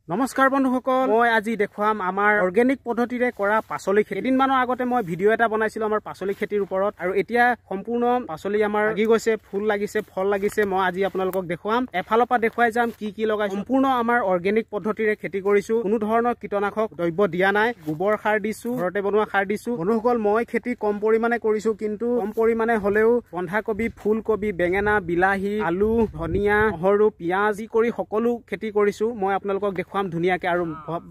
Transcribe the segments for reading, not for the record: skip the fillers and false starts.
নমস্কাৰ বন্ধুসকল, মই আজি দেখুৱাম আমাৰ অৰ্গেনিক পদ্ধতিৰে কৰা পাচলি খেতি। কেইদিনমানৰ আগতে মই ভিডিঅ' এটা বনাইছিলোঁ আমাৰ পাচলি খেতিৰ ওপৰত, আৰু এতিয়া সম্পূৰ্ণ পাচলি আমাৰ লাগি গৈছে, ফুল লাগিছে, ফল লাগিছে। মই আজি আপোনালোকক দেখুৱাম, এফালৰ পৰা দেখুৱাই যাম কি লগাই। সম্পূৰ্ণ আমাৰ অৰ্গেনিক পদ্ধতিৰে খেতি কৰিছোঁ, কোনো ধৰণৰ কীটনাশক দ্ৰব্য দিয়া নাই, গোবৰ সাৰ দিছোঁ, ঘৰতে বনোৱা সাৰ দিছোঁ। বন্ধুসকল, মই খেতি কম পৰিমাণে কৰিছোঁ, কিন্তু কম পৰিমাণে হ'লেও বন্ধাকবি, ফুলকবি, বেঙেনা, বিলাহী, আলু, ধনিয়া, নহৰু, পিঁয়াজ কৰি সকলো খেতি কৰিছোঁ। মই আপোনালোকক দেখুৱাম ধুনীয়াকে, আৰু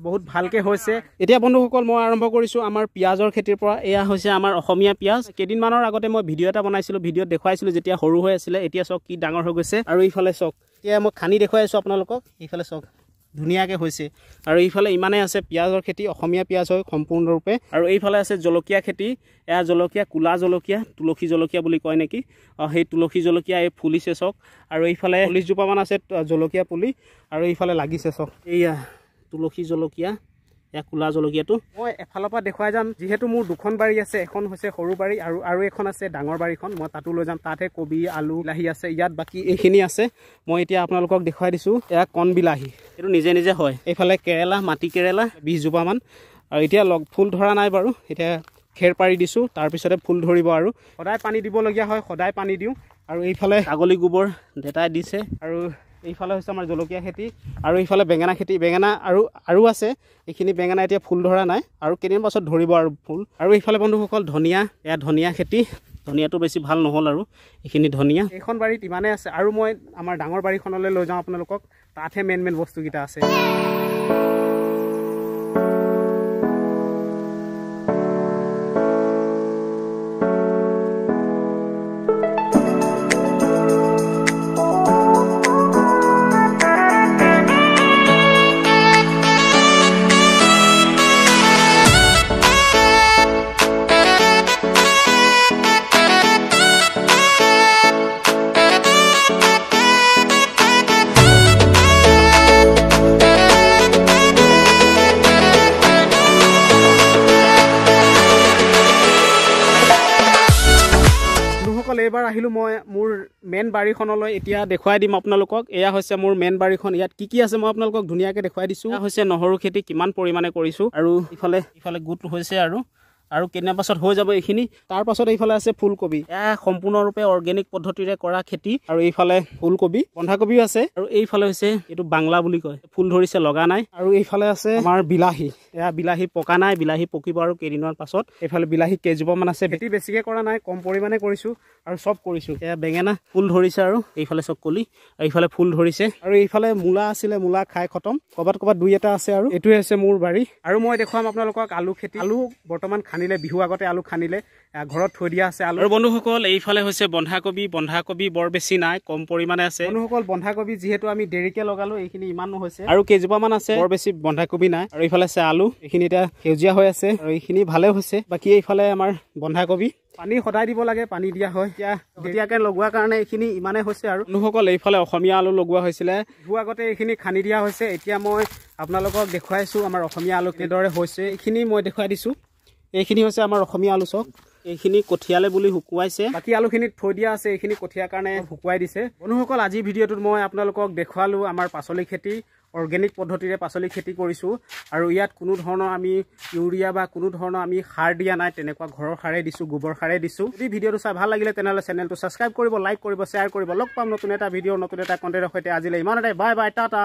বহুত ভালকে হৈছে। এতিয়া বন্ধুসকল, মই আৰম্ভ কৰিছোঁ আমাৰ পিঁয়াজৰ খেতিৰ পৰা। এয়া হৈছে আমাৰ অসমীয়া পিঁয়াজ। কেইদিনমানৰ আগতে মই ভিডিঅ' এটা বনাইছিলোঁ, ভিডিঅ'ত দেখুৱাইছিলোঁ যেতিয়া সৰু হৈ আছিলে। এতিয়া চাওক কি ডাঙৰ হৈ গৈছে, আৰু ইফালে চাওক, এতিয়া মই খানি দেখুৱাই আছোঁ আপোনালোকক। ইফালে চাওক ধুনীয়াকে হৈছে, আৰু এইফালে ইমানেই আছে পিঁয়াজৰ খেতি, অসমীয়া পিঁয়াজ হয় সম্পূৰ্ণৰূপে। আৰু এইফালে আছে জলকীয়া খেতি। এয়া জলকীয়া, ক'লা জলকীয়া, তুলসী জলকীয়া বুলি কয় নেকি, সেই তুলসী জলকীয়া এই ফুলিছে চাওক। আৰু এইফালে 40 জোপামান আছে জলকীয়া পুলি, আৰু এইফালে লাগিছে চাওক, এইয়া তুলসী জলকীয়া, এয়া ক'লা জলকীয়াটো। মই এফালৰ পৰা দেখুৱাই যাম, যিহেতু মোৰ দুখন বাৰী আছে, এখন হৈছে সৰু বাৰী আৰু এখন আছে ডাঙৰ বাৰীখন। মই তাতো লৈ যাম, তাতহে কবি, আলু, বিলাহী আছে, ইয়াত বাকী এইখিনি আছে। মই এতিয়া আপোনালোকক দেখুৱাই দিছোঁ, এয়া কণ বিলাহী, এইটো নিজে নিজে হয়। এইফালে কেৰেলা, মাটি কেৰেলা 20 জোপামান, আৰু এতিয়া ফুল ধৰা নাই বাৰু, এতিয়া খেৰ পাৰি দিছোঁ, তাৰপিছতে ফুল ধৰিব। আৰু সদায় পানী দিবলগীয়া হয়, সদায় পানী দিওঁ। আৰু এইফালে ছাগলী গোবৰ দেতাই দিছে। আৰু এইফালে হৈছে আমাৰ জলকীয়া খেতি, আৰু এইফালে বেঙেনা খেতি। বেঙেনা আৰু আছে, এইখিনি বেঙেনা এতিয়া ফুল ধৰা নাই, আৰু কেইদিন পাছত ধৰিব আৰু ফুল। আৰু এইফালে বন্ধুসকল ধনিয়া, এয়া ধনিয়া খেতি। ধনিয়াটো বেছি ভাল নহ'ল, আৰু এইখিনি ধনিয়া। এইখন বাৰীত ইমানেই আছে, আৰু মই আমাৰ ডাঙৰ বাৰীখনলৈ লৈ যাওঁ আপোনালোকক, তাতহে মেইন বস্তুকেইটা আছে। এইবাৰ আহিলোঁ মই মোৰ মেইন বাৰীখনলৈ। এতিয়া দেখুৱাই দিম আপোনালোকক, এয়া হৈছে মোৰ মেইন বাৰীখন। ইয়াত কি আছে মই আপোনালোকক ধুনীয়াকৈ দেখুৱাই দিছোঁ। এয়া হৈছে নহৰু খেতি, কিমান পৰিমাণে কৰিছোঁ, আৰু ইফালে গোট হৈছে, আৰু কেইদিনৰ পাছত হৈ যাব এইখিনি। তাৰ পাছত এইফালে আছে ফুলকবি, এয়া সম্পূৰ্ণৰূপে অৰ্গেনিক পদ্ধতিৰে কৰা খেতি। আৰু এইফালে ফুলকবি, বন্ধাকবিও আছে, আৰু এইফালে হৈছে এইটো বাংলা বুলি কয়, ফুল ধৰিছে, লগা নাই। আৰু এইফালে আছে আমাৰ বিলাহী, এয়া বিলাহী পকা নাই, বিলাহী পকিব আৰু কেইদিনমান পাছত। এইফালে বিলাহী কেইজোপামান আছে। খেতি বেছিকৈ কৰা নাই, কম পৰিমাণে কৰিছোঁ, আৰু চব কৰিছোঁ। এয়া বেঙেনা ফুল ধৰিছে, আৰু এইফালে চব কলি, আৰু এইফালে ফুল ধৰিছে। আৰু এইফালে মূলা আছিলে, মূলা খাই খতম, ক'ৰবাত দুই এটা আছে। আৰু এইটোৱে হৈছে মোৰ বাৰী। আৰু মই দেখুৱাম আপোনালোকক আলু খেতি। আলু বৰ্তমান খানিলে, বিহু আগতে আলু খানিলে, ঘৰত থৈ দিয়া আছে আলু। আৰু বন্ধুসকল এইফালে হৈছে বন্ধাকবি বৰ বেছি নাই, কম পৰিমাণে আছে। বন্ধুসকল বন্ধাকবি যিহেতু আমি দেৰিকে লগালো, এইখিনি ইমান নহৈছে, আৰু কেইজোপামান আছে, বৰ বেছি বন্ধাকবি নাই। আৰু এইফালে আছে আলু, এইখিনি এতিয়া সেউজীয়া হৈ আছে, আৰু এইখিনি ভালে হৈছে। বাকী এইফালে আমাৰ বন্ধাকবি, পানী সদায় দিব লাগে, পানী দিয়া হয়। এতিয়াকে লগোৱাৰ কাৰণে এইখিনি ইমানে হৈছে। আৰু বন্ধুসকল এইফালে অসমীয়া আলু লগোৱা হৈছিলে, বিহু আগতে এইখিনি খানি দিয়া হৈছে। এতিয়া মই আপোনালোকক দেখুৱাইছোঁ আমাৰ অসমীয়া আলু কেনেদৰে হৈছে, এইখিনি মই দেখুৱাই দিছোঁ। এইখিনি হৈছে আমাৰ অসমীয়া আলু চক, এইখিনি কঠিয়ালে বুলি শুকুৱাইছে, বাকী আলুখিনি থৈ দিয়া আছে, এইখিনি কঠিয়াৰ কাৰণে শুকুৱাই দিছে। বন্ধুসকল আজিৰ ভিডিঅ'টোত মই আপোনালোকক দেখুৱালোঁ আমাৰ পাচলি খেতি, অৰ্গেনিক পদ্ধতিৰে পাচলি খেতি কৰিছোঁ। আৰু ইয়াত কোনো ধৰণৰ আমি ইউৰিয়া বা কোনো ধৰণৰ আমি সাৰ দিয়া নাই, তেনেকুৱা ঘৰৰ সাৰে দিছোঁ, গোবৰ সাৰে দিছোঁ। যদি ভিডিঅ'টো চাই ভাল লাগিলে তেনেহ'লে চেনেলটো ছাবস্ক্ৰাইব কৰিব, লাইক কৰিব, শ্বেয়াৰ কৰিব। লগ পাম নতুন এটা ভিডিঅ', নতুন এটা কণ্টেণ্টৰ সৈতে। আজিলৈ ইমানতে, বাই বাই, টাটা।